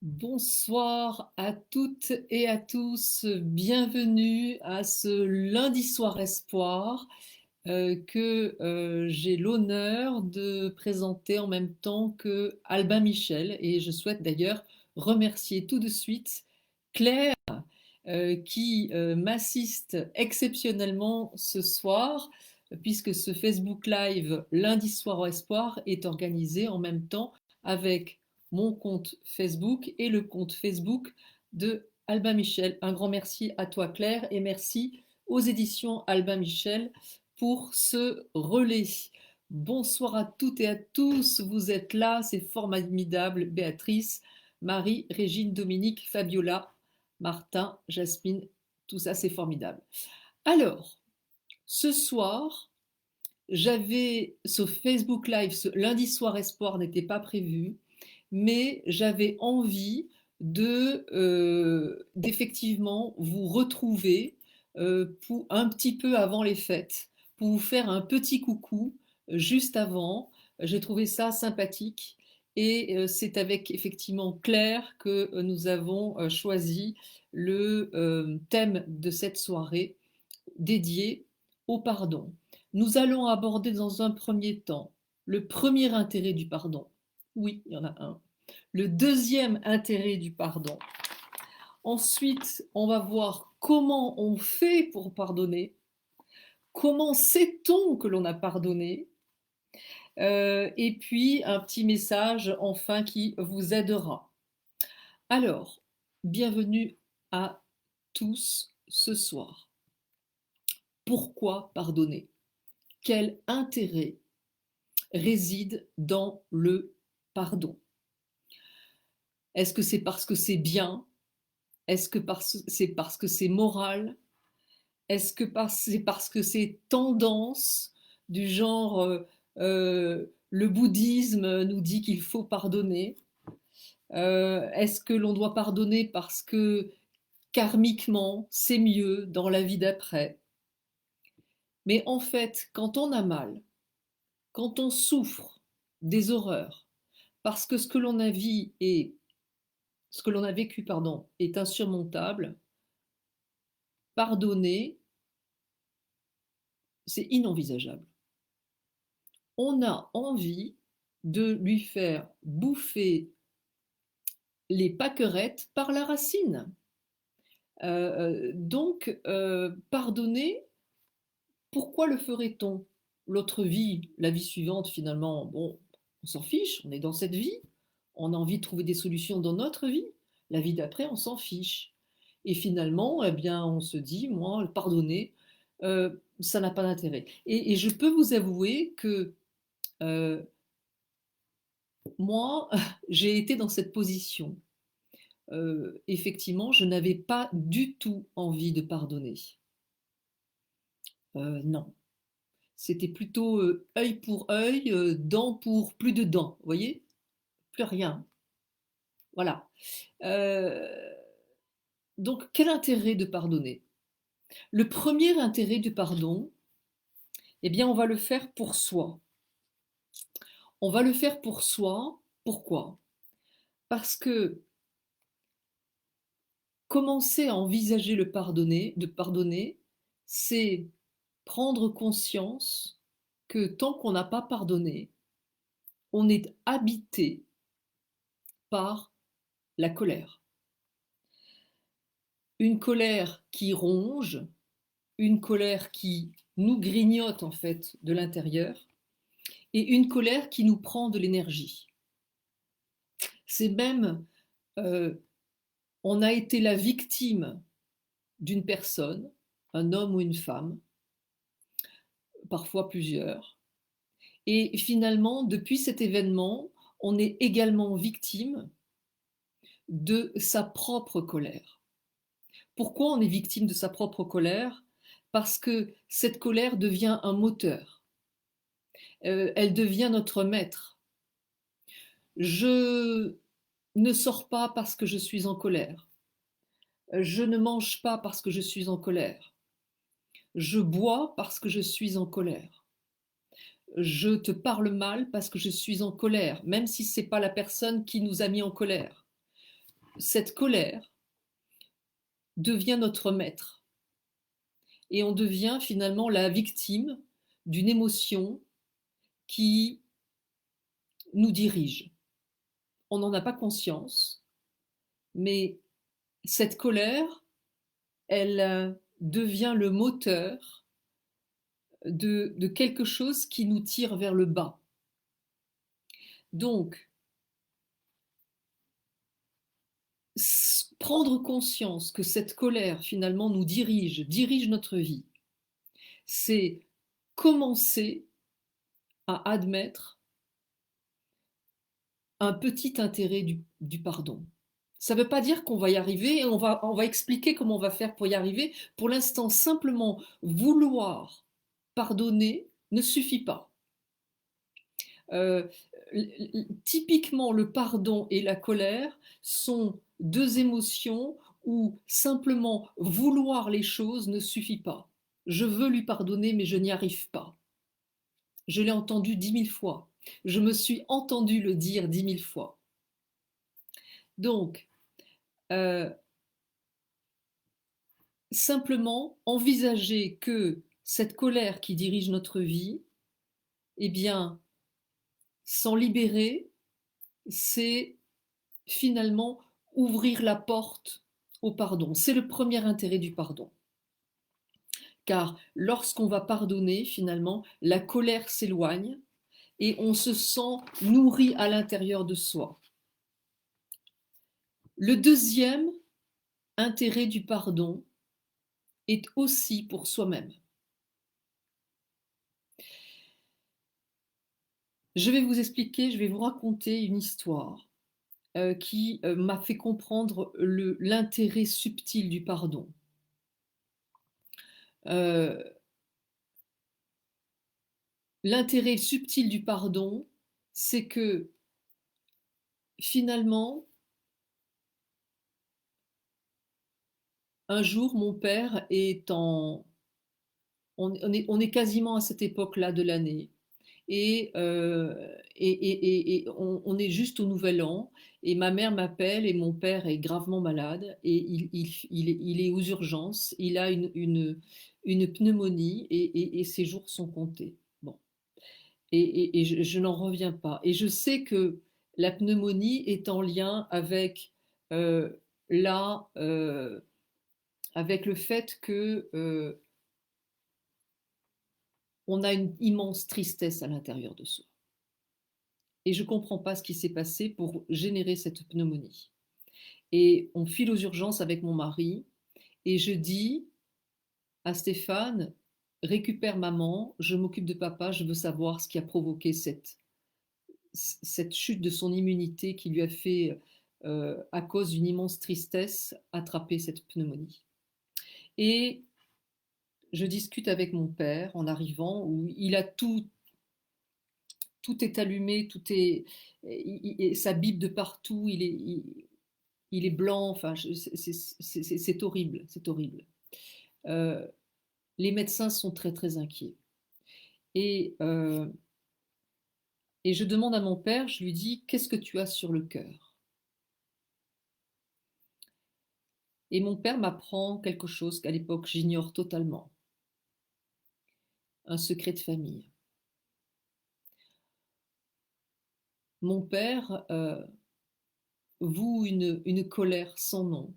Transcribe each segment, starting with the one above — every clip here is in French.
Bonsoir à toutes et à tous, bienvenue à ce lundi soir espoir que j'ai l'honneur de présenter en même temps que Albin Michel et je souhaite d'ailleurs remercier tout de suite Claire qui m'assiste exceptionnellement ce soir puisque ce Facebook Live lundi soir au espoir est organisé en même temps avec mon compte Facebook et le compte Facebook de Albin Michel. Un grand merci à toi Claire et merci aux éditions Albin Michel pour ce relais. Bonsoir à toutes et à tous, vous êtes là, c'est formidable. Béatrice, Marie, Régine, Dominique, Fabiola, Martin, Jasmine, tout ça c'est formidable. Alors, ce soir, j'avais ce Facebook Live, ce lundi soir espoir n'était pas prévu, mais j'avais envie d'effectivement vous retrouver pour un petit peu avant les fêtes, pour vous faire un petit coucou juste avant. J'ai trouvé ça sympathique et c'est avec effectivement Claire que nous avons choisi le thème de cette soirée dédié au pardon. Nous allons aborder dans un premier temps le premier intérêt du pardon. Oui, il y en a un. Le deuxième intérêt du pardon. Ensuite, on va voir comment on fait pour pardonner. Comment sait-on que l'on a pardonné? Et puis, un petit message enfin qui vous aidera. Alors, bienvenue à tous ce soir. Pourquoi pardonner? Quel intérêt réside dans le pardon? Est-ce que c'est parce que c'est bien? Est-ce que c'est parce que c'est moral? Est-ce que c'est parce que c'est tendance du genre le bouddhisme nous dit qu'il faut pardonner? Est-ce que l'on doit pardonner parce que karmiquement c'est mieux dans la vie d'après? Mais en fait, quand on a mal, quand on souffre des horreurs, parce que ce que l'on a vécu est, ce que l'on a vécu, pardon, est insurmontable, pardonner, c'est inenvisageable. On a envie de lui faire bouffer les pâquerettes par la racine. Pardonner, pourquoi le ferait-on? L'autre vie, la vie suivante, finalement, bon, on s'en fiche, on est dans cette vie, on a envie de trouver des solutions dans notre vie. La vie d'après, on s'en fiche. Et finalement, eh bien, on se dit, moi, le pardonner, ça n'a pas d'intérêt. Et je peux vous avouer que euh, moi, j'ai été dans cette position. Effectivement, je n'avais pas du tout envie de pardonner. Non. C'était plutôt œil pour œil, dent pour plus de dents, vous voyez? Plus rien. Voilà. Euh, donc, quel intérêt de pardonner? Le premier intérêt du pardon, eh bien, on va le faire pour soi. On va le faire pour soi. Pourquoi? Parce que commencer à envisager de pardonner, c'est prendre conscience que tant qu'on n'a pas pardonné, on est habité par la colère. Une colère qui ronge, une colère qui nous grignote en fait de l'intérieur, et une colère qui nous prend de l'énergie. C'est même, euh, on a été la victime d'une personne, un homme ou une femme, parfois plusieurs, et finalement, depuis cet événement, on est également victime de sa propre colère. Pourquoi on est victime de sa propre colère? Parce que cette colère devient un moteur. Elle devient notre maître. Je ne sors pas parce que je suis en colère. Je ne mange pas parce que je suis en colère. Je bois parce que je suis en colère. Je te parle mal parce que je suis en colère, même si ce n'est pas la personne qui nous a mis en colère. cette colère devient notre maître et on devient finalement la victime d'une émotion qui nous dirige. On n'en a pas conscience, mais cette colère, elle devient le moteur de quelque chose qui nous tire vers le bas. Donc, prendre conscience que cette colère finalement nous dirige notre vie, c'est commencer à admettre un petit intérêt du pardon. Ça ne veut pas dire qu'on va y arriver et on va expliquer comment on va faire pour y arriver. Pour l'instant, simplement vouloir pardonner ne suffit pas. Euh, Typiquement, le pardon et la colère sont deux émotions où simplement vouloir les choses ne suffit pas. Je veux lui pardonner, mais je n'y arrive pas. Je l'ai entendu 10 000 fois. Je me suis entendu le dire 10 000 fois. Donc, simplement envisager que cette colère qui dirige notre vie, eh bien, s'en libérer, c'est finalement ouvrir la porte au pardon. C'est le premier intérêt du pardon. Car lorsqu'on va pardonner, finalement, la colère s'éloigne et on se sent nourri à l'intérieur de soi. Le deuxième intérêt du pardon est aussi pour soi-même. Je vais vous expliquer, je vais vous raconter une histoire qui m'a fait comprendre l'intérêt subtil du pardon. L'intérêt subtil du pardon, c'est que finalement, un jour, mon père est en... On est quasiment à cette époque-là de l'année. Et on est juste au Nouvel An. Et ma mère m'appelle et mon père est gravement malade. Et il est aux urgences. Il a une pneumonie et ses jours sont comptés. Bon. Et je n'en reviens pas. Et je sais que la pneumonie est en lien avec euh, la, avec le fait que on a une immense tristesse à l'intérieur de soi. Et je ne comprends pas ce qui s'est passé pour générer cette pneumonie. Et on file aux urgences avec mon mari et je dis à Stéphane, récupère maman, je m'occupe de papa, je veux savoir ce qui a provoqué cette chute de son immunité qui lui a fait, à cause d'une immense tristesse, attraper cette pneumonie. Et je discute avec mon père en arrivant, où il a tout est allumé, ça bip de partout, il est blanc, enfin, c'est horrible, c'est horrible. Euh, les médecins sont très très inquiets. Et, euh, et je demande à mon père, je lui dis, qu'est-ce que tu as sur le cœur? Et mon père m'apprend quelque chose qu'à l'époque j'ignore totalement, un secret de famille. Mon père voue une colère sans nom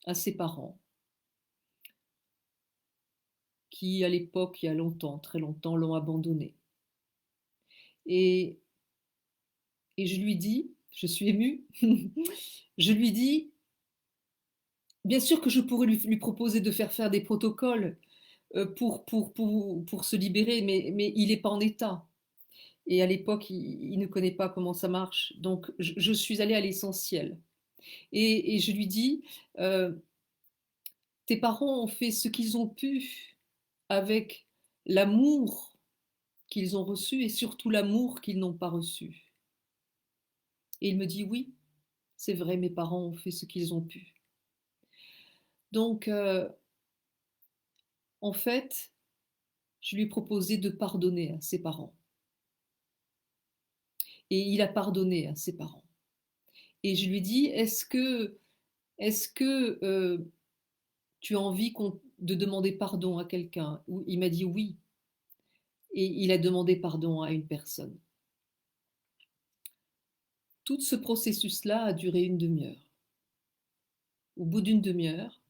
à ses parents, qui à l'époque, il y a longtemps, très longtemps, l'ont abandonné. Et, et je lui dis, je suis émue, je lui dis, bien sûr que je pourrais lui proposer de faire des protocoles pour se libérer, mais il n'est pas en état. Et à l'époque, il ne connaît pas comment ça marche. Donc, je suis allée à l'essentiel. Et je lui dis, euh, tes parents ont fait ce qu'ils ont pu avec l'amour qu'ils ont reçu et surtout l'amour qu'ils n'ont pas reçu. Et il me dit, oui, c'est vrai, mes parents ont fait ce qu'ils ont pu. Donc, en fait, je lui ai proposé de pardonner à ses parents. Et il a pardonné à ses parents. Et je lui dis, est-ce que tu as envie de demander pardon à quelqu'un? Il m'a dit oui. Et il a demandé pardon à une personne. Tout ce processus-là a duré une demi-heure. Au bout d'une demi-heure,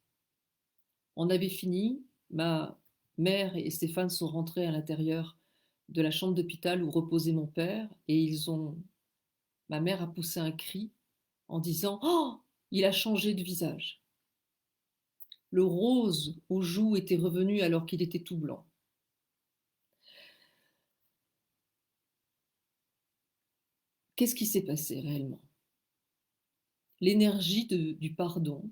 on avait fini. Ma mère et Stéphane sont rentrés à l'intérieur de la chambre d'hôpital où reposait mon père et ma mère a poussé un cri en disant: «Oh, il a changé de visage». Le rose aux joues était revenu alors qu'il était tout blanc. Qu'est-ce qui s'est passé réellement? L'énergie du pardon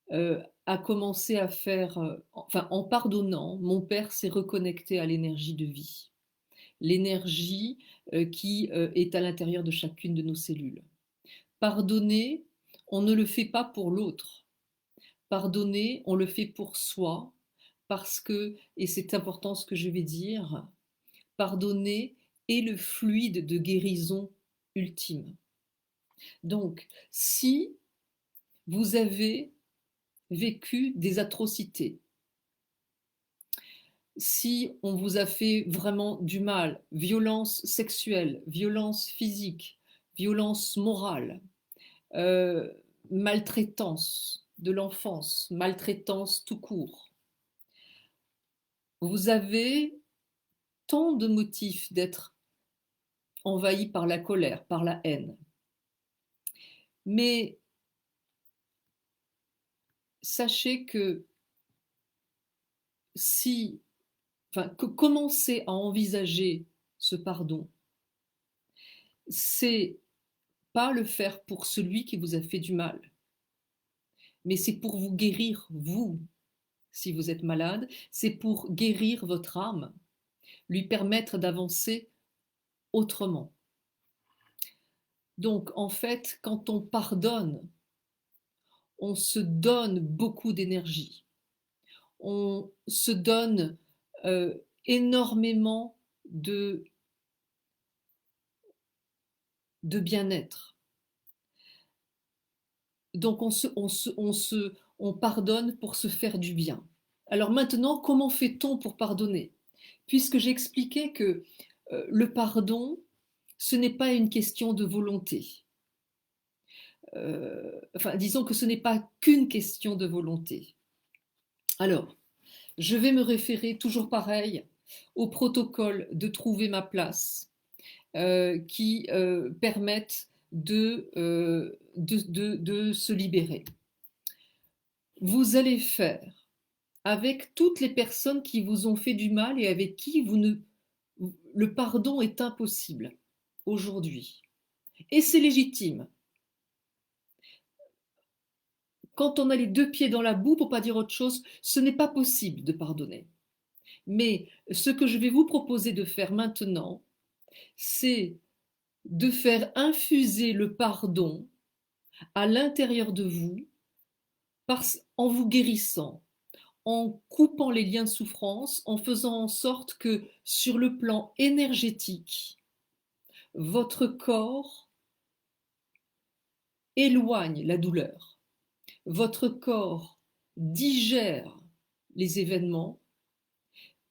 a commencé à faire, enfin en pardonnant, mon père s'est reconnecté à l'énergie de vie, l'énergie qui est à l'intérieur de chacune de nos cellules. Pardonner, on ne le fait pas pour l'autre. Pardonner, on le fait pour soi, parce que, et c'est important ce que je vais dire, pardonner est le fluide de guérison ultime. Donc, si vous avez vécu des atrocités, si on vous a fait vraiment du mal, violence sexuelle, violence physique, violence morale, euh, maltraitance de l'enfance, maltraitance tout court, vous avez tant de motifs d'être envahi par la colère, par la haine. Mais sachez que commencer à envisager ce pardon, c'est pas le faire pour celui qui vous a fait du mal, mais c'est pour vous guérir, vous, si vous êtes malade, c'est pour guérir votre âme, lui permettre d'avancer autrement. Donc, en fait, quand on pardonne, on se donne beaucoup d'énergie, on se donne énormément de bien-être. Donc on pardonne pour se faire du bien. Alors maintenant, comment fait-on pour pardonner? Puisque j'expliquais que le pardon, ce n'est pas une question de volonté. Enfin, disons que ce n'est pas qu'une question de volonté. Alors, je vais me référer toujours pareil au protocole de trouver ma place qui permettent de se libérer. Vous allez faire avec toutes les personnes qui vous ont fait du mal et avec qui le pardon est impossible aujourd'hui. Et c'est légitime. Quand on a les deux pieds dans la boue, pour pas dire autre chose, ce n'est pas possible de pardonner. Mais ce que je vais vous proposer de faire maintenant, c'est de faire infuser le pardon à l'intérieur de vous en vous guérissant, en coupant les liens de souffrance, en faisant en sorte que sur le plan énergétique, votre corps éloigne la douleur, votre corps digère les événements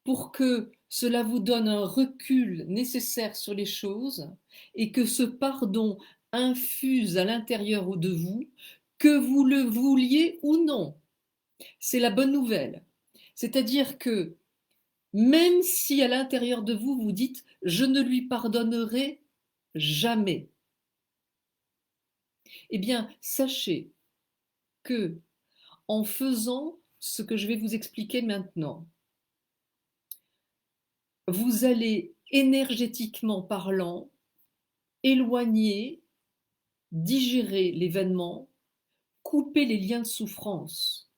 pour que cela vous donne un recul nécessaire sur les choses et que ce pardon infuse à l'intérieur de vous, que vous le vouliez ou non. C'est la bonne nouvelle. C'est-à-dire que même si à l'intérieur de vous, vous dites « je ne lui pardonnerai jamais », eh bien, sachez que en faisant ce que je vais vous expliquer maintenant, vous allez énergétiquement parlant éloigner, digérer l'événement, couper les liens de souffrance.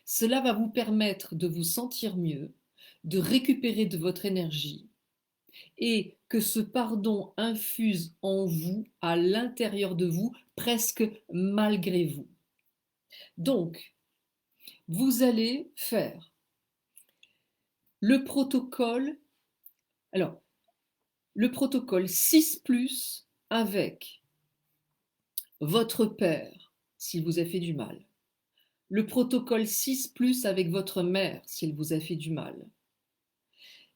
Cela va vous permettre de vous sentir mieux, de récupérer de votre énergie et que ce pardon infuse en vous, à l'intérieur de vous, presque malgré vous. Donc, vous allez faire le protocole, alors, le protocole 6+, avec votre père, s'il vous a fait du mal. Le protocole 6+ avec votre mère, s'il vous a fait du mal.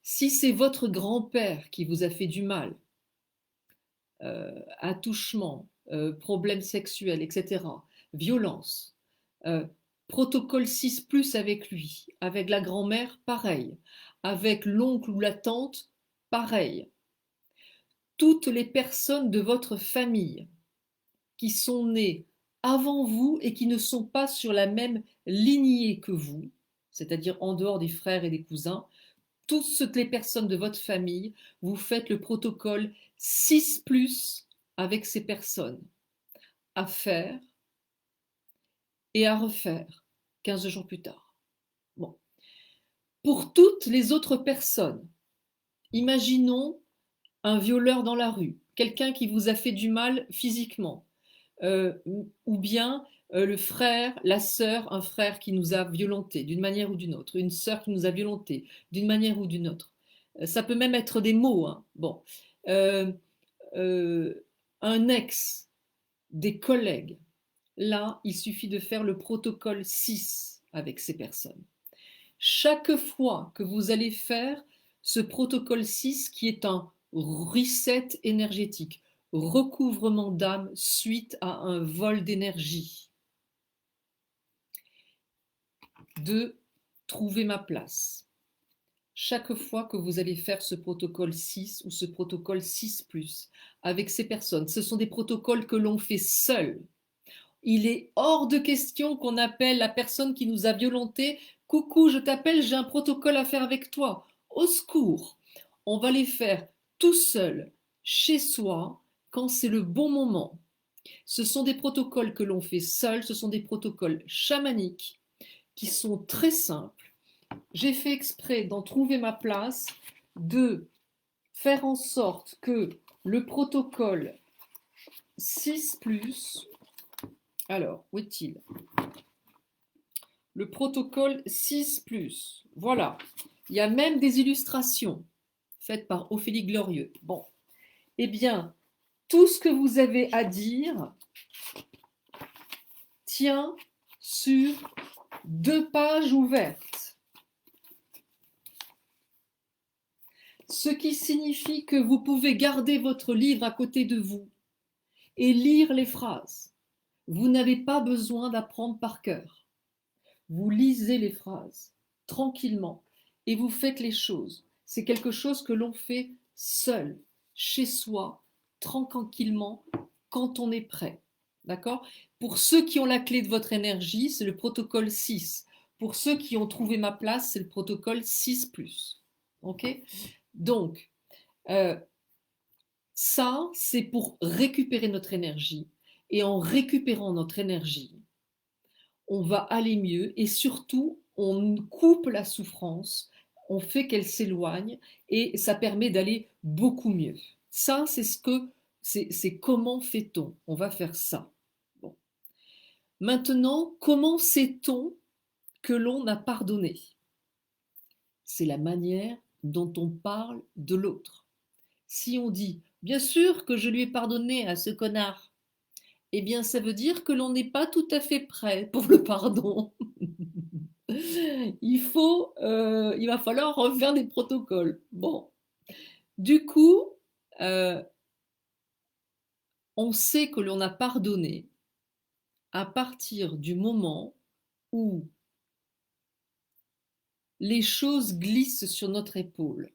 Si c'est votre grand-père qui vous a fait du mal, attouchement, problèmes sexuels, etc., violence, euh, protocole 6+ avec lui, avec la grand-mère, pareil, avec l'oncle ou la tante, pareil. Toutes les personnes de votre famille qui sont nées avant vous et qui ne sont pas sur la même lignée que vous, c'est-à-dire en dehors des frères et des cousins, toutes les personnes de votre famille, vous faites le protocole 6+ avec ces personnes, à faire et à refaire 15 jours plus tard. Bon. Pour toutes les autres personnes, imaginons un violeur dans la rue, quelqu'un qui vous a fait du mal physiquement, ou bien le frère, la sœur, un frère qui nous a violentés d'une manière ou d'une autre, une sœur qui nous a violentés d'une manière ou d'une autre. Ça peut même être des mots. Hein. Bon. Euh, un ex, des collègues. Là, il suffit de faire le protocole 6 avec ces personnes. Chaque fois que vous allez faire ce protocole 6 qui est un reset énergétique, recouvrement d'âme suite à un vol d'énergie, de trouver ma place. Chaque fois que vous allez faire ce protocole 6 ou ce protocole 6+ avec ces personnes, ce sont des protocoles que l'on fait seul. Il est hors de question qu'on appelle la personne qui nous a violentés. Coucou, je t'appelle, j'ai un protocole à faire avec toi. Au secours. On va les faire tout seul, chez soi, quand c'est le bon moment. Ce sont des protocoles que l'on fait seul, ce sont des protocoles chamaniques qui sont très simples. J'ai fait exprès d'en trouver ma place, de faire en sorte que le protocole 6+, alors, où est-il? Le protocole 6+, voilà. Il y a même des illustrations faites par Ophélie Glorieux. Bon, eh bien, tout ce que vous avez à dire tient sur 2 pages ouvertes. Ce qui signifie que vous pouvez garder votre livre à côté de vous et lire les phrases. Vous n'avez pas besoin d'apprendre par cœur. Vous lisez les phrases tranquillement et vous faites les choses. C'est quelque chose que l'on fait seul, chez soi, tranquillement, quand on est prêt. D'accord? Pour ceux qui ont la clé de votre énergie, c'est le protocole 6. Pour ceux qui ont trouvé ma place, c'est le protocole 6+. OK? Donc, ça, c'est pour récupérer notre énergie. Et en récupérant notre énergie, on va aller mieux et surtout, on coupe la souffrance, on fait qu'elle s'éloigne et ça permet d'aller beaucoup mieux. Ça, c'est comment fait-on? On va faire ça. Bon. Maintenant, comment sait-on que l'on a pardonné? C'est la manière dont on parle de l'autre. Si on dit, bien sûr que je lui ai pardonné à ce connard, eh bien ça veut dire que l'on n'est pas tout à fait prêt pour le pardon. Il va falloir refaire des protocoles. Bon, du coup, euh, on sait que l'on a pardonné à partir du moment où les choses glissent sur notre épaule.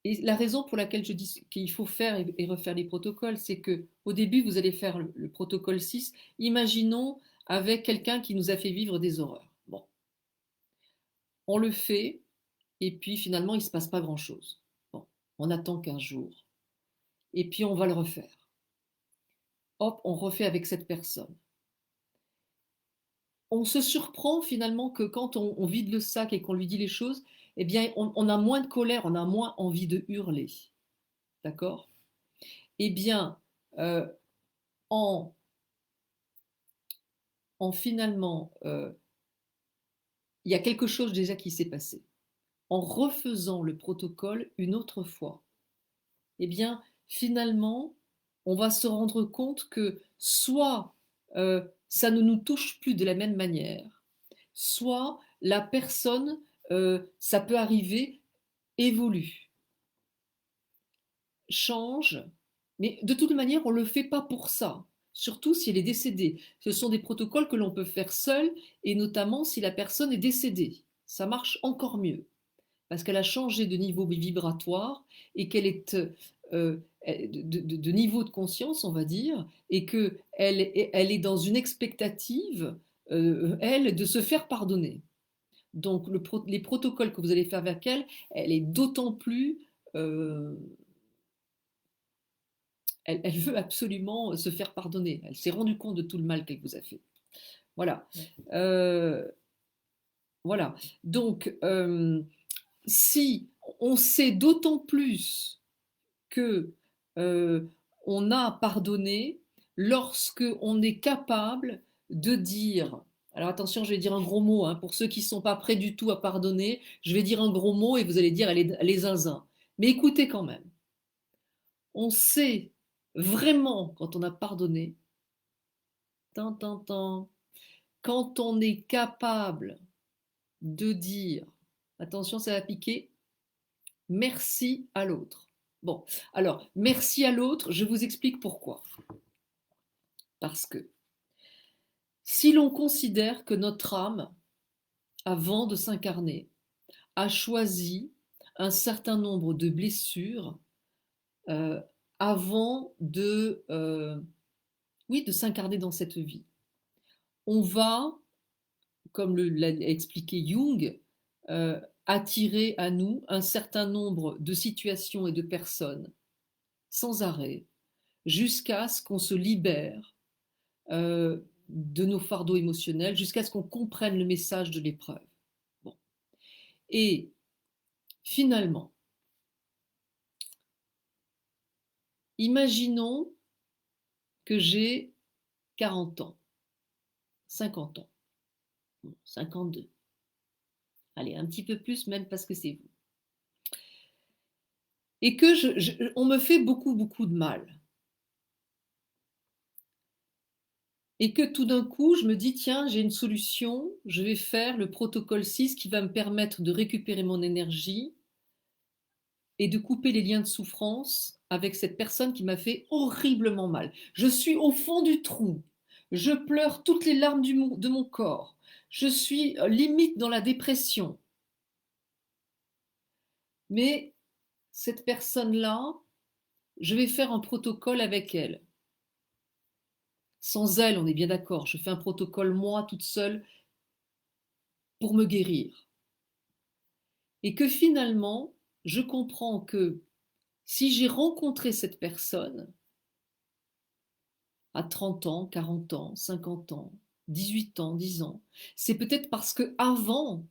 Et la raison pour laquelle je dis qu'il faut faire et refaire les protocoles, c'est que au début, vous allez faire le protocole 6. Imaginons avec quelqu'un qui nous a fait vivre des horreurs. Bon, on le fait, et puis finalement, il ne se passe pas grand-chose. Bon, on attend 15 jours, et puis on va le refaire. Hop, on refait avec cette personne. On se surprend finalement que quand on vide le sac et qu'on lui dit les choses, eh bien, on a moins de colère, on a moins envie de hurler. D'accord? Eh bien, euh, en, finalement, il y a quelque chose déjà qui s'est passé. En refaisant le protocole une autre fois, eh bien, finalement, on va se rendre compte que soit ça ne nous touche plus de la même manière, soit la personne, ça peut arriver, évolue, change, mais de toute manière, on ne le fait pas pour ça, surtout si elle est décédée. Ce sont des protocoles que l'on peut faire seul, et notamment si la personne est décédée. Ça marche encore mieux, parce qu'elle a changé de niveau vibratoire et qu'elle est de niveau de conscience, on va dire, et qu'elle elle est dans une expectative, elle, de se faire pardonner. Donc les protocoles que vous allez faire avec elle, elle est d'autant plus... elle veut absolument se faire pardonner. Elle s'est rendue compte de tout le mal qu'elle vous a fait. Voilà. Euh, voilà. Donc, si on sait d'autant plus que on a pardonné lorsque on est capable de dire, alors attention, je vais dire un gros mot, hein, pour ceux qui ne sont pas prêts du tout à pardonner, je vais dire un gros mot et vous allez dire elle est zinzin. Mais écoutez quand même, on sait vraiment quand on a pardonné, quand on est capable de dire, attention, ça va piquer, merci à l'autre. Bon, alors, merci à l'autre, je vous explique pourquoi. Parce que si l'on considère que notre âme, avant de s'incarner, a choisi un certain nombre de blessures euh, avant oui, de s'incarner dans cette vie, on va, comme l'a expliqué Jung, attirer à nous un certain nombre de situations et de personnes sans arrêt, jusqu'à ce qu'on se libère de nos fardeaux émotionnels, jusqu'à ce qu'on comprenne le message de l'épreuve. Bon. Et finalement, imaginons que j'ai 40 ans, 50 ans, 52. Allez, un petit peu plus même parce que c'est vous. Et que on me fait beaucoup, beaucoup de mal. Et que tout d'un coup, je me dis, tiens, j'ai une solution, je vais faire le protocole 6 qui va me permettre de récupérer mon énergie et de couper les liens de souffrance avec cette personne qui m'a fait horriblement mal. Je suis au fond du trou, je pleure toutes les larmes de mon corps, je suis limite dans la dépression. Mais cette personne-là, je vais faire un protocole avec elle. Sans elle, on est bien d'accord, je fais un protocole moi toute seule pour me guérir. Et que finalement, je comprends que si j'ai rencontré cette personne à 30 ans, 40 ans, 50 ans, 18 ans, 10 ans, c'est peut-être parce que avant,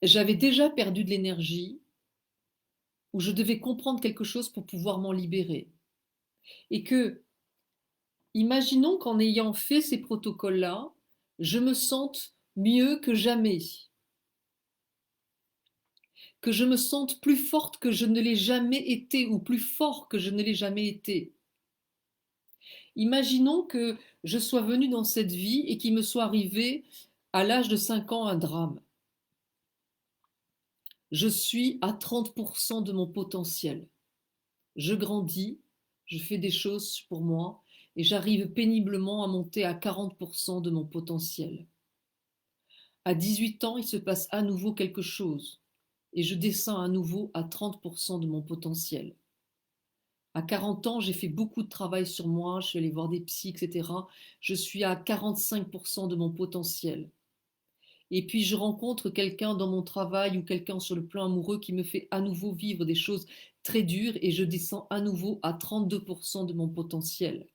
j'avais déjà perdu de l'énergie ou je devais comprendre quelque chose pour pouvoir m'en libérer. Et que, imaginons qu'en ayant fait ces protocoles-là, je me sente mieux que jamais, que je me sente plus forte que je ne l'ai jamais été ou plus fort que je ne l'ai jamais été. Imaginons que je sois venue dans cette vie et qu'il me soit arrivé à l'âge de 5 ans un drame. Je suis à 30% de mon potentiel. Je grandis, je fais des choses pour moi et j'arrive péniblement à monter à 40% de mon potentiel. À 18 ans, il se passe à nouveau quelque chose et je descends à nouveau à 30% de mon potentiel. À 40 ans, j'ai fait beaucoup de travail sur moi, je suis allée voir des psys, etc. Je suis à 45% de mon potentiel. Et puis je rencontre quelqu'un dans mon travail ou quelqu'un sur le plan amoureux qui me fait à nouveau vivre des choses très dures et je descends à nouveau à 32% de mon potentiel.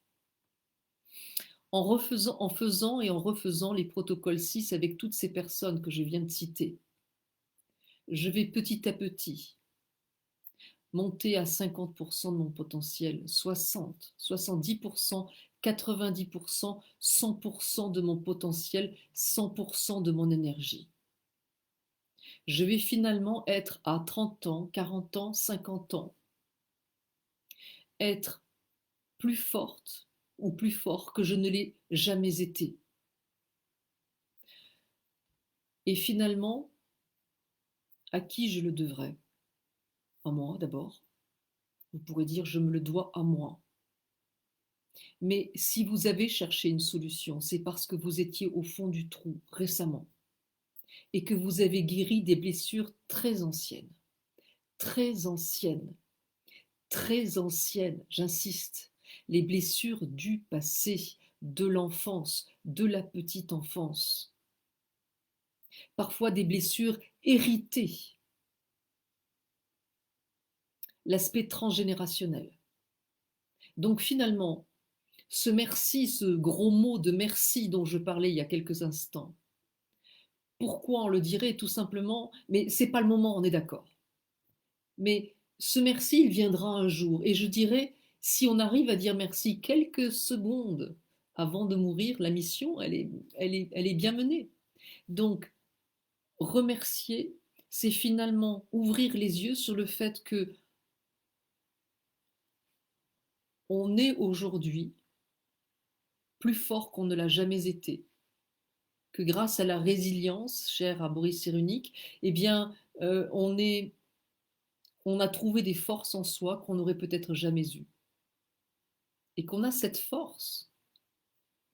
En faisant et en refaisant les protocoles 6 avec toutes ces personnes que je viens de citer, je vais petit à petit monter à 50% de mon potentiel, 60, 70%, 90%, 100% de mon potentiel, 100% de mon énergie. Je vais finalement être à 30 ans, 40 ans, 50 ans, être plus forte ou plus fort que je ne l'ai jamais été. Et finalement, à qui je le devrais? À moi d'abord. Vous pourrez dire je me le dois à moi. Mais si vous avez cherché une solution, c'est parce que vous étiez au fond du trou récemment et que vous avez guéri des blessures très anciennes, très anciennes, très anciennes, j'insiste, les blessures du passé, de l'enfance, de la petite enfance. Parfois des blessures héritées, l'aspect transgénérationnel. Donc finalement, ce merci, ce gros mot de merci dont je parlais il y a quelques instants, pourquoi on le dirait? Tout simplement, mais c'est pas le moment, on est d'accord. Mais ce merci, il viendra un jour. Et je dirais, si on arrive à dire merci quelques secondes avant de mourir, la mission, elle est bien menée. Donc, remercier, c'est finalement ouvrir les yeux sur le fait que on est aujourd'hui plus fort qu'on ne l'a jamais été, que grâce à la résilience, chère à Boris Cyrulnik, eh bien, on a trouvé des forces en soi qu'on n'aurait peut-être jamais eues. Et qu'on a cette force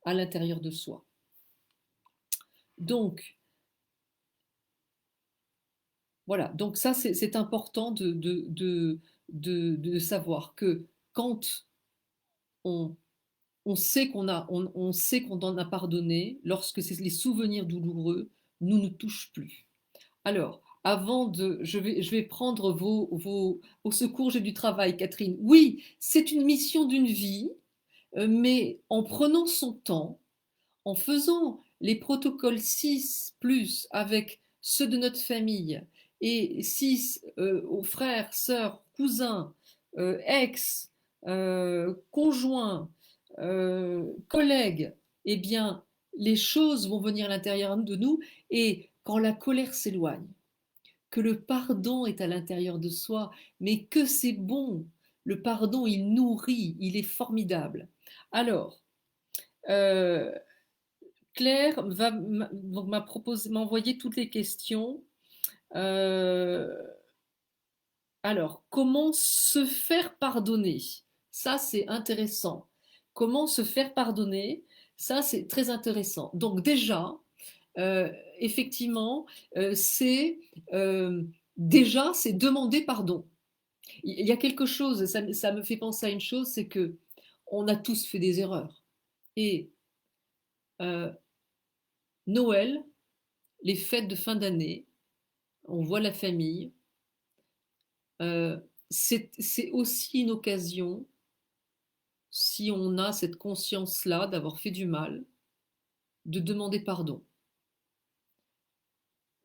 à l'intérieur de soi. Donc, voilà, donc ça c'est important de savoir que quand on, on sait on sait qu'on en a pardonné, lorsque les souvenirs douloureux nous ne touchent plus. Alors, avant de, je vais prendre au secours, j'ai du travail, Catherine. Oui, c'est une mission d'une vie, mais en prenant son temps, en faisant les protocoles 6 plus avec ceux de notre famille et 6 aux frères, sœurs, cousins, ex, conjoints, collègues, eh bien, les choses vont venir à l'intérieur de nous et quand la colère s'éloigne, que le pardon est à l'intérieur de soi, mais que c'est bon. Le pardon, il nourrit, il est formidable. Alors, euh, Claire m'a envoyé toutes les questions. Euh, alors, comment se faire pardonner? Ça, c'est intéressant. Comment se faire pardonner? Ça, c'est très intéressant. Donc déjà, euh, effectivement, c'est euh, déjà, c'est demander pardon. Il y a quelque chose, ça me fait penser à une chose, c'est que on a tous fait des erreurs. Et euh, Noël, les fêtes de fin d'année, on voit la famille. Euh, c'est aussi une occasion, si on a cette conscience-là d'avoir fait du mal, de demander pardon.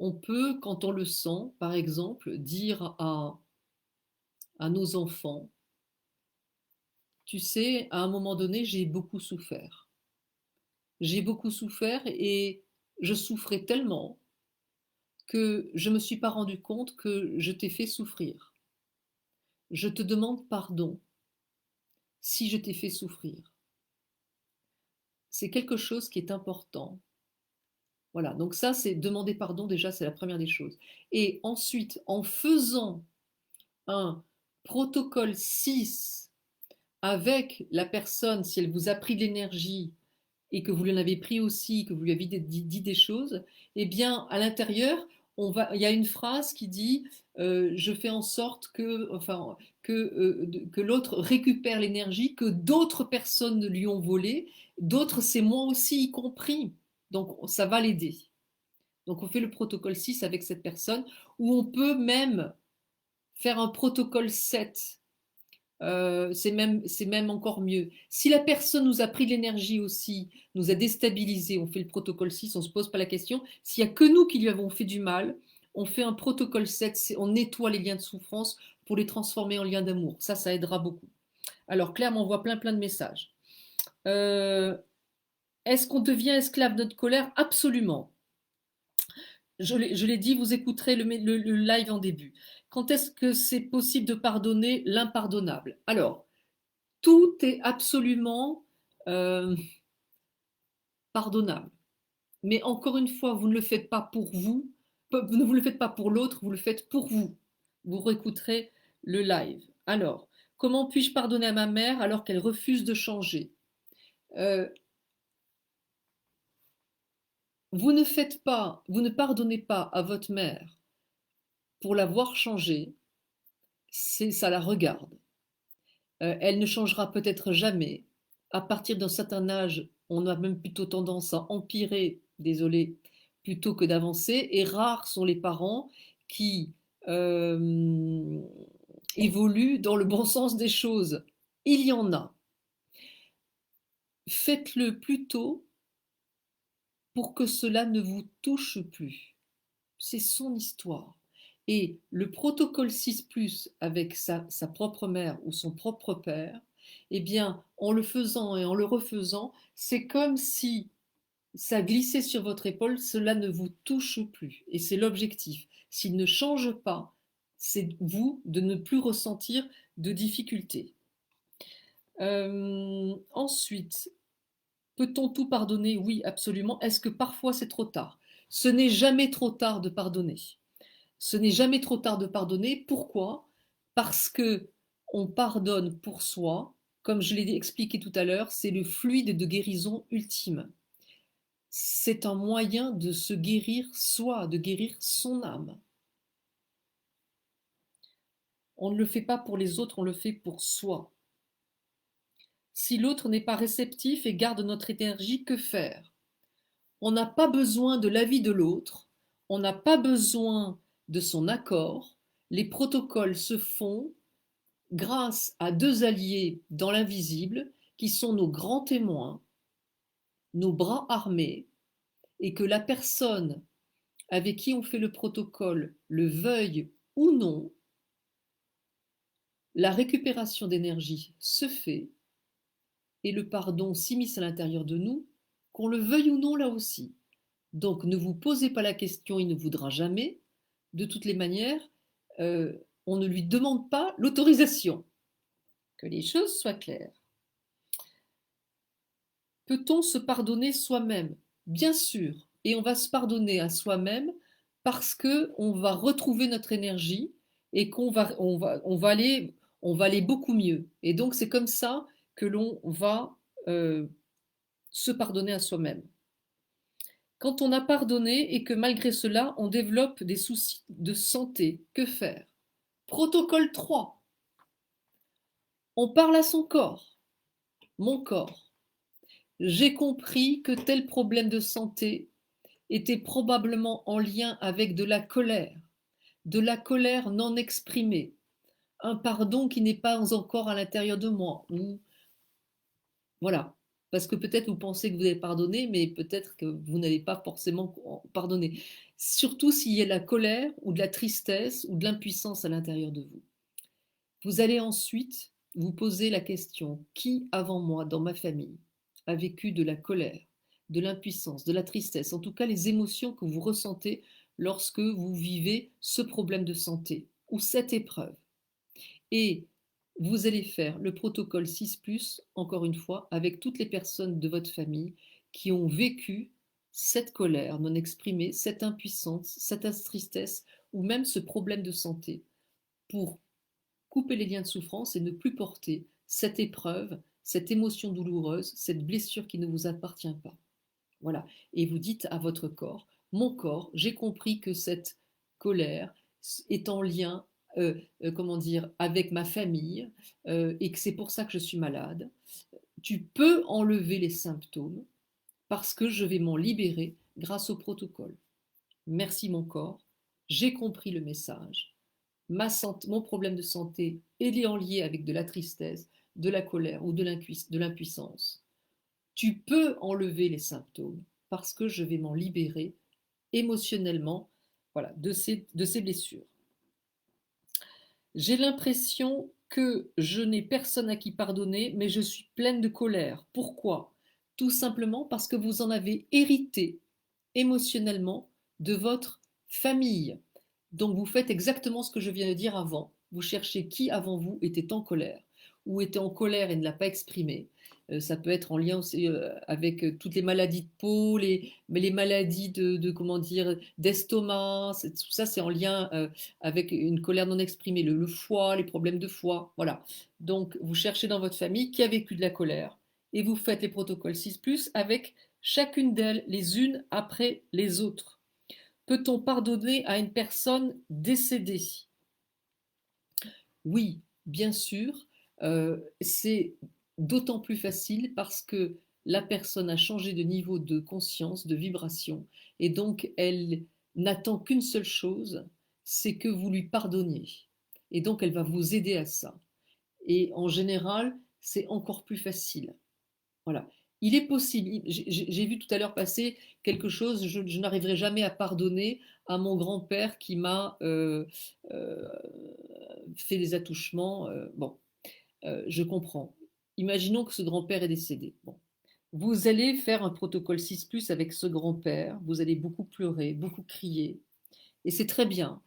On peut, quand on le sent, par exemple, dire à nos enfants, tu sais, à un moment donné, j'ai beaucoup souffert. J'ai beaucoup souffert et je souffrais tellement que je ne me suis pas rendu compte que je t'ai fait souffrir. Je te demande pardon si je t'ai fait souffrir. C'est quelque chose qui est important. Voilà, donc ça, c'est demander pardon, déjà, c'est la première des choses. Et ensuite, en faisant un protocole 6 avec la personne, si elle vous a pris de l'énergie et que vous lui en avez pris aussi, que vous lui avez dit des choses, eh bien, à l'intérieur, il y a une phrase qui dit je fais en sorte que l'autre récupère l'énergie que d'autres personnes lui ont volée, d'autres c'est moi aussi y compris. Donc ça va l'aider. Donc on fait le protocole 6 avec cette personne, ou on peut même faire un protocole 7. C'est même encore mieux. Si la personne nous a pris de l'énergie aussi, nous a déstabilisé, on fait le protocole 6, on ne se pose pas la question. S'il n'y a que nous qui lui avons fait du mal, on fait un protocole 7, on nettoie les liens de souffrance pour les transformer en liens d'amour. Ça aidera beaucoup. Alors Claire m'envoie plein de messages. Euh, Est-ce qu'on devient esclave de notre colère? Absolument. Je l'ai dit, vous écouterez le live en début. Quand est-ce que c'est possible de pardonner l'impardonnable? Alors, Tout est absolument pardonnable. Mais encore une fois, vous ne le faites pas pour vous, ne vous le faites pas pour l'autre, vous le faites pour vous. Vous réécouterez le live. Alors, comment puis-je pardonner à ma mère alors qu'elle refuse de changer? Euh, Vous ne faites pas, vous ne pardonnez pas à votre mère pour la voir changer, ça la regarde. Elle ne changera peut-être jamais. À partir d'un certain âge, on a même plutôt tendance à empirer, désolé, plutôt que d'avancer. Et rares sont les parents qui évoluent dans le bon sens des choses. Il y en a. Faites-le plutôt pour que cela ne vous touche plus. C'est son histoire. Et le protocole 6+, avec sa propre mère ou son propre père, eh bien, en le faisant et en le refaisant, c'est comme si ça glissait sur votre épaule, cela ne vous touche plus. Et c'est l'objectif. S'il ne change pas, c'est vous de ne plus ressentir de difficultés. Ensuite, peut-on tout pardonner? Oui, absolument. Est-ce que parfois c'est trop tard? Ce n'est jamais trop tard de pardonner. Ce n'est jamais trop tard de pardonner. Pourquoi? Parce que on pardonne pour soi. Comme je l'ai expliqué tout à l'heure, c'est le fluide de guérison ultime. C'est un moyen de se guérir soi, de guérir son âme. On ne le fait pas pour les autres, on le fait pour soi. Si l'autre n'est pas réceptif et garde notre énergie, que faire? On n'a pas besoin de l'avis de l'autre, on n'a pas besoin de son accord. Les protocoles se font grâce à deux alliés dans l'invisible qui sont nos grands témoins, nos bras armés, et que la personne avec qui on fait le protocole le veuille ou non, la récupération d'énergie se fait et le pardon s'immisce à l'intérieur de nous, qu'on le veuille ou non là aussi. Donc ne vous posez pas la question, il ne voudra jamais. De toutes les manières, on ne lui demande pas l'autorisation. Que les choses soient claires. Peut-on se pardonner soi-même? Bien sûr, et on va se pardonner à soi-même parce que on va retrouver notre énergie et on va aller beaucoup mieux. Et donc c'est comme ça que l'on va se pardonner à soi-même. Quand on a pardonné et que malgré cela on développe des soucis de santé, que faire? Protocole 3. On parle à son corps. Mon corps, j'ai compris que tel problème de santé était probablement en lien avec de la colère non exprimée, un pardon qui n'est pas encore à l'intérieur de moi. Ou voilà, parce que peut-être vous pensez que vous avez pardonné, mais peut-être que vous n'avez pas forcément pardonné. Surtout s'il y a de la colère ou de la tristesse ou de l'impuissance à l'intérieur de vous. Vous allez ensuite vous poser la question, qui avant moi dans ma famille a vécu de la colère, de l'impuissance, de la tristesse, en tout cas les émotions que vous ressentez lorsque vous vivez ce problème de santé ou cette épreuve. Et vous allez faire le protocole 6+, encore une fois, avec toutes les personnes de votre famille qui ont vécu cette colère non exprimée, cette impuissance, cette tristesse ou même ce problème de santé pour couper les liens de souffrance et ne plus porter cette épreuve, cette émotion douloureuse, cette blessure qui ne vous appartient pas. Voilà. Et vous dites à votre corps, mon corps, j'ai compris que cette colère est en lien, comment dire, avec ma famille et que c'est pour ça que je suis malade. Tu peux enlever les symptômes parce que je vais m'en libérer grâce au protocole. Merci mon corps, j'ai compris le message. Mon problème de santé est en lien avec de la tristesse, de la colère ou de l'impuissance. Tu peux enlever les symptômes parce que je vais m'en libérer émotionnellement, voilà, de ces blessures. J'ai l'impression que je n'ai personne à qui pardonner, mais je suis pleine de colère. Pourquoi? Tout simplement parce que vous en avez hérité émotionnellement de votre famille. Donc vous faites exactement ce que je viens de dire avant. Vous cherchez qui avant vous était en colère. ou était en colère et ne l'a pas exprimé. Ça peut être en lien aussi avec toutes les maladies de peau, mais les maladies comment dire, d'estomac, tout ça c'est en lien avec une colère non exprimée, le foie, les problèmes de foie, voilà. Donc vous cherchez dans votre famille qui a vécu de la colère et vous faites les protocoles 6+, avec chacune d'elles, les unes après les autres. Peut-on pardonner à une personne décédée? Oui, bien sûr, c'est d'autant plus facile parce que la personne a changé de niveau de conscience, de vibration, et donc elle n'attend qu'une seule chose, c'est que vous lui pardonniez. Et donc elle va vous aider à ça. Et en général, c'est encore plus facile. Voilà. Il est possible, j'ai vu tout à l'heure passer quelque chose, je n'arriverai jamais à pardonner à mon grand-père qui m'a euh, fait des attouchements. Bon, je comprends. Imaginons que ce grand-père est décédé. Bon. Vous allez faire un protocole 6+ avec ce grand-père, vous allez beaucoup pleurer, beaucoup crier, et c'est très bien.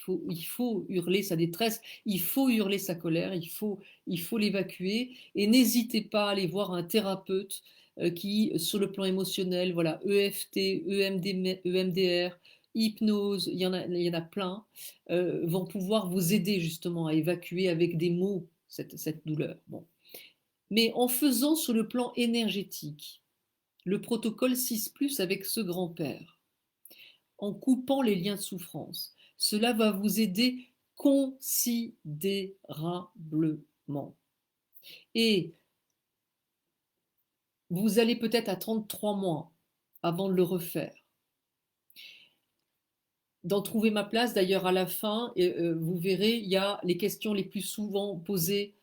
Il faut hurler sa détresse, il faut hurler sa colère, il faut l'évacuer, et n'hésitez pas à aller voir un thérapeute qui, sur le plan émotionnel, voilà, EFT, EMDR, hypnose, il y en a plein, vont pouvoir vous aider justement à évacuer avec des mots cette douleur. Bon. Mais en faisant sur le plan énergétique le protocole 6+ avec ce grand-père, en coupant les liens de souffrance, cela va vous aider considérablement. Et vous allez peut-être attendre 3 mois avant de le refaire. Dans Trouver ma place, d'ailleurs, à la fin, vous verrez, il y a les questions les plus souvent posées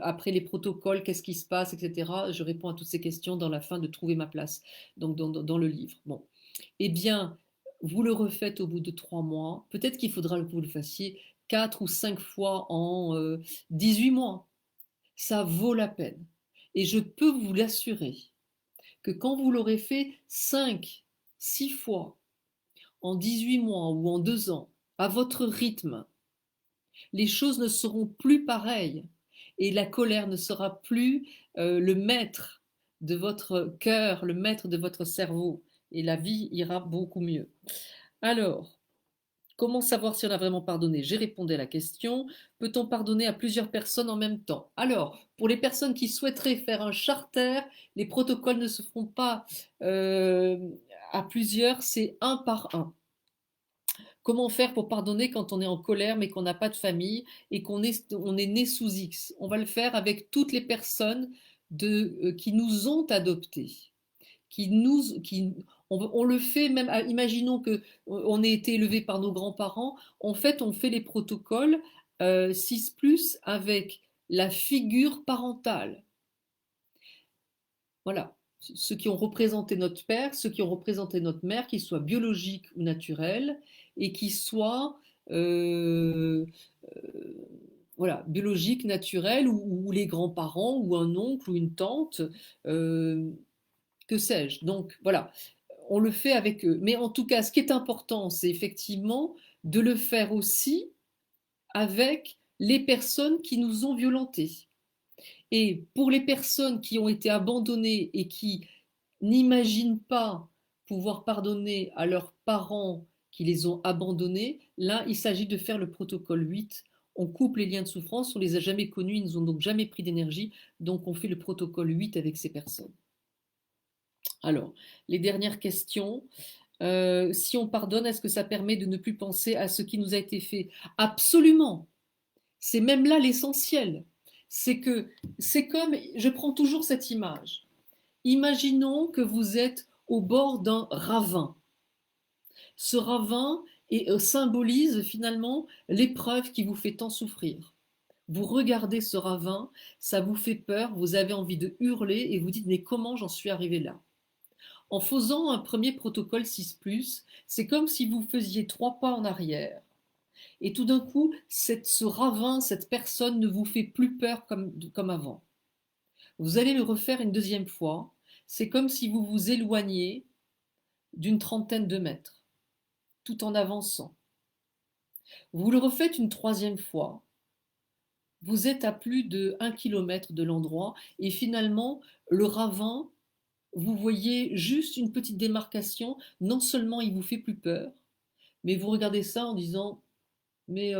après les protocoles, qu'est-ce qui se passe, etc. Je réponds à toutes ces questions dans la fin de Trouver ma place, donc dans le livre. Bon. Eh bien, vous le refaites au bout de 3 mois. Peut-être qu'il faudra que vous le fassiez 4 ou 5 fois en 18 mois. Ça vaut la peine. Et je peux vous l'assurer que quand vous l'aurez fait 5, 6 fois en 18 mois ou en 2 ans, à votre rythme, les choses ne seront plus pareilles et la colère ne sera plus le maître de votre cœur, le maître de votre cerveau, et la vie ira beaucoup mieux. Alors, comment savoir si on a vraiment pardonné? J'ai répondu à la question. Peut-on pardonner à plusieurs personnes en même temps? Alors, pour les personnes qui souhaiteraient faire un charter, les protocoles ne se feront pas euh, à plusieurs, c'est un par un. Comment faire pour pardonner quand on est en colère mais qu'on n'a pas de famille et on est né sous X? On va le faire avec toutes les personnes qui nous ont adoptés, on le fait même, imaginons que on ait été élevé par nos grands-parents, en fait on fait les protocoles 6+ avec la figure parentale. Voilà, ceux qui ont représenté notre père, ceux qui ont représenté notre mère, qu'ils soient biologiques ou naturels, et qui soient euh, euh, voilà, biologiques, naturels, ou les grands-parents, ou un oncle, ou une tante, euh, que sais-je. Donc voilà, on le fait avec eux. Mais en tout cas, ce qui est important, c'est effectivement de le faire aussi avec les personnes qui nous ont violentés. Et pour les personnes qui ont été abandonnées et qui n'imaginent pas pouvoir pardonner à leurs parents qui les ont abandonnés, là, il s'agit de faire le protocole 8. On coupe les liens de souffrance, on ne les a jamais connus, ils nous ont donc jamais pris d'énergie, donc on fait le protocole 8 avec ces personnes. Alors, les dernières questions. Si on pardonne, est-ce que ça permet de ne plus penser à ce qui nous a été fait? Absolument. C'est même là l'essentiel. C'est comme, je prends toujours cette image. Imaginons que vous êtes au bord d'un ravin. Ce ravin symbolise finalement l'épreuve qui vous fait tant souffrir. Vous regardez ce ravin, ça vous fait peur, vous avez envie de hurler et vous dites mais comment j'en suis arrivé là? En faisant un premier protocole 6+, c'est comme si vous faisiez 3 pas en arrière. Et tout d'un coup, ce ravin, cette personne ne vous fait plus peur comme avant. Vous allez le refaire une deuxième fois. C'est comme si vous vous éloigniez d'une trentaine de mètres, tout en avançant. Vous le refaites une troisième fois. Vous êtes à plus de 1 kilomètre de l'endroit et finalement, le ravin, vous voyez juste une petite démarcation. Non seulement il vous fait plus peur, mais vous regardez ça en disant, mais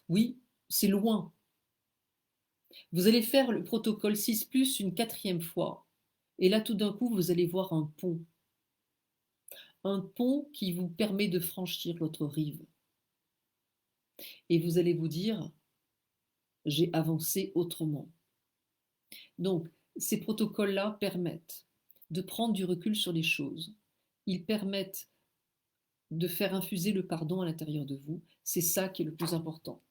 oui, c'est loin. Vous allez faire le protocole 6+ une quatrième fois. Et là, tout d'un coup, vous allez voir un pont. Un pont qui vous permet de franchir l'autre rive. Et vous allez vous dire, j'ai avancé autrement. Donc, ces protocoles-là permettent de prendre du recul sur les choses. Ils permettent de faire infuser le pardon à l'intérieur de vous. C'est ça qui est le plus important.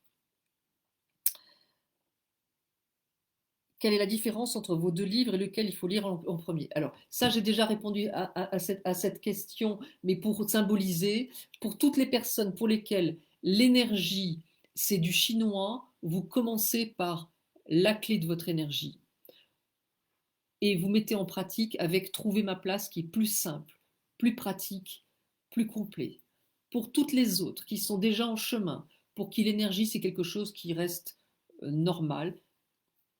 Quelle est la différence entre vos deux livres et lequel il faut lire en premier? Alors, ça, j'ai déjà répondu à cette question, mais pour symboliser, pour toutes les personnes pour lesquelles l'énergie, c'est du chinois, vous commencez par la clé de votre énergie et vous mettez en pratique avec Trouver ma place qui est plus simple, plus pratique, plus complet. Pour toutes les autres qui sont déjà en chemin, pour qui l'énergie c'est quelque chose qui reste normal,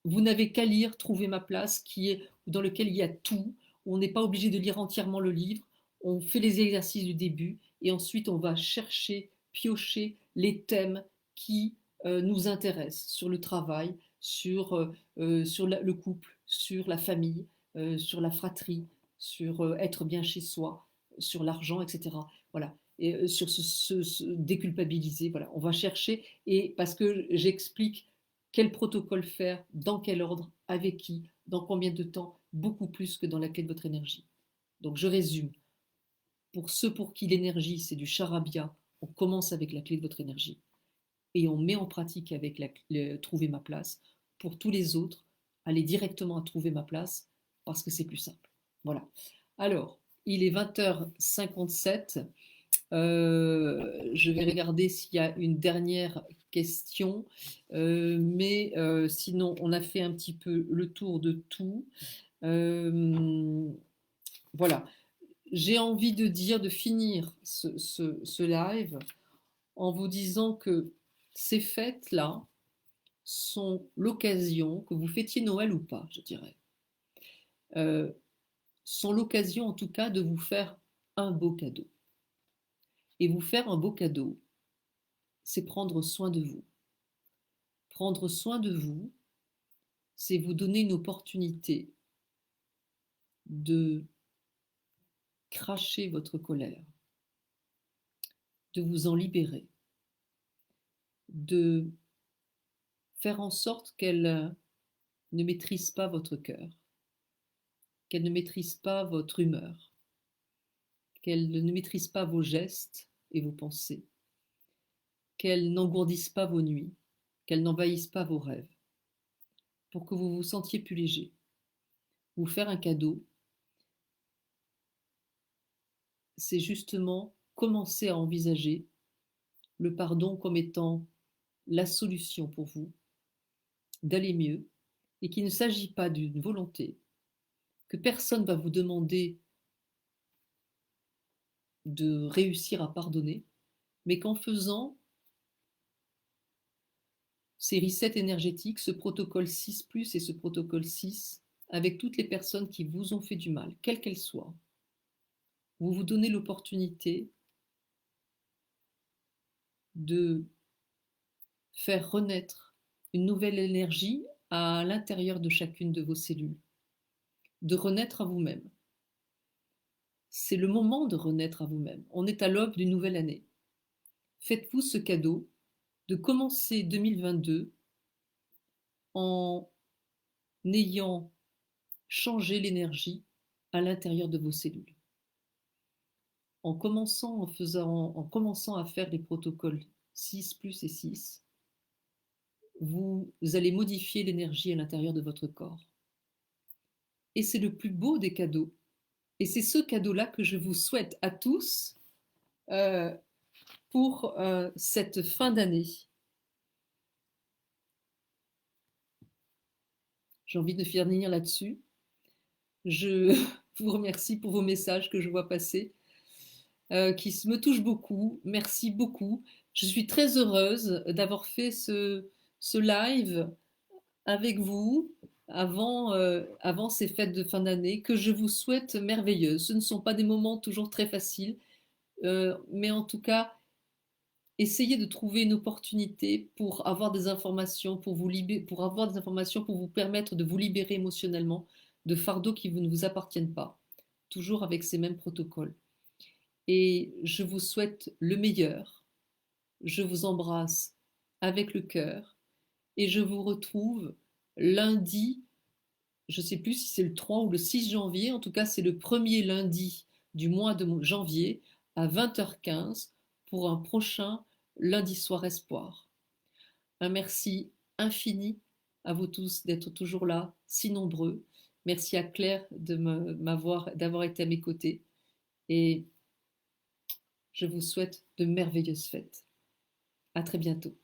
vous n'avez qu'à lire Trouver ma place dans lequel il y a tout. On n'est pas obligé de lire entièrement le livre, on fait les exercices du début et ensuite on va chercher, piocher les thèmes qui nous intéressent sur le travail, sur le couple, sur la famille, sur la fratrie, sur être bien chez soi, sur l'argent, etc. Voilà. Et sur se déculpabiliser, voilà. On va chercher, et parce que j'explique quel protocole faire, dans quel ordre, avec qui, dans combien de temps, beaucoup plus que dans la clé de votre énergie. Donc je résume. Pour ceux pour qui l'énergie c'est du charabia, on commence avec la clé de votre énergie et on met en pratique avec Trouver ma place. Pour tous les autres, allez directement à Trouver ma place parce que c'est plus simple. Voilà. Alors, il est 20h57. Je vais regarder s'il y a une dernière question, mais sinon on a fait un petit peu le tour de tout. Voilà, j'ai envie de finir ce live en vous disant que ces fêtes-là sont l'occasion, que vous fêtiez Noël ou pas, je dirais, euh, sont l'occasion en tout cas de vous faire un beau cadeau. Et vous faire un beau cadeau, c'est prendre soin de vous. Prendre soin de vous, c'est vous donner une opportunité de cracher votre colère, de vous en libérer, de faire en sorte qu'elle ne maîtrise pas votre cœur, qu'elle ne maîtrise pas votre humeur, qu'elle ne maîtrise pas vos gestes et vos pensées, qu'elle n'engourdisse pas vos nuits, qu'elle n'envahisse pas vos rêves, pour que vous vous sentiez plus léger. Vous faire un cadeau, c'est justement commencer à envisager le pardon comme étant la solution pour vous d'aller mieux et qu'il ne s'agit pas d'une volonté, que personne ne va vous demander de réussir à pardonner, mais qu'en faisant ces resets énergétiques, ce protocole 6+ et ce protocole 6, avec toutes les personnes qui vous ont fait du mal, quelles qu'elles soient, vous vous donnez l'opportunité de faire renaître une nouvelle énergie à l'intérieur de chacune de vos cellules, de renaître à vous-même. C'est le moment de renaître à vous-même. On est à l'aube d'une nouvelle année. Faites-vous ce cadeau de commencer 2022 en ayant changé l'énergie à l'intérieur de vos cellules. En commençant à faire les protocoles 6+ et 6, vous allez modifier l'énergie à l'intérieur de votre corps. Et c'est le plus beau des cadeaux. Et c'est ce cadeau-là que je vous souhaite à tous pour cette fin d'année. J'ai envie de finir là-dessus. Je vous remercie pour vos messages que je vois passer, qui me touchent beaucoup. Merci beaucoup. Je suis très heureuse d'avoir fait ce live avec vous avant ces fêtes de fin d'année que je vous souhaite merveilleuses. Ce ne sont pas des moments toujours très faciles, mais en tout cas, essayez de trouver une opportunité pour avoir des informations, pour avoir des informations pour vous permettre de vous libérer émotionnellement de fardeaux qui ne vous appartiennent pas, toujours avec ces mêmes protocoles. Et je vous souhaite le meilleur. Je vous embrasse avec le cœur et je vous retrouve lundi, je ne sais plus si c'est le 3 ou le 6 janvier, en tout cas c'est le premier lundi du mois de janvier à 20h15 pour un prochain lundi soir espoir. Un merci infini à vous tous d'être toujours là, si nombreux. Merci à Claire d'avoir été à mes côtés et je vous souhaite de merveilleuses fêtes. À très bientôt.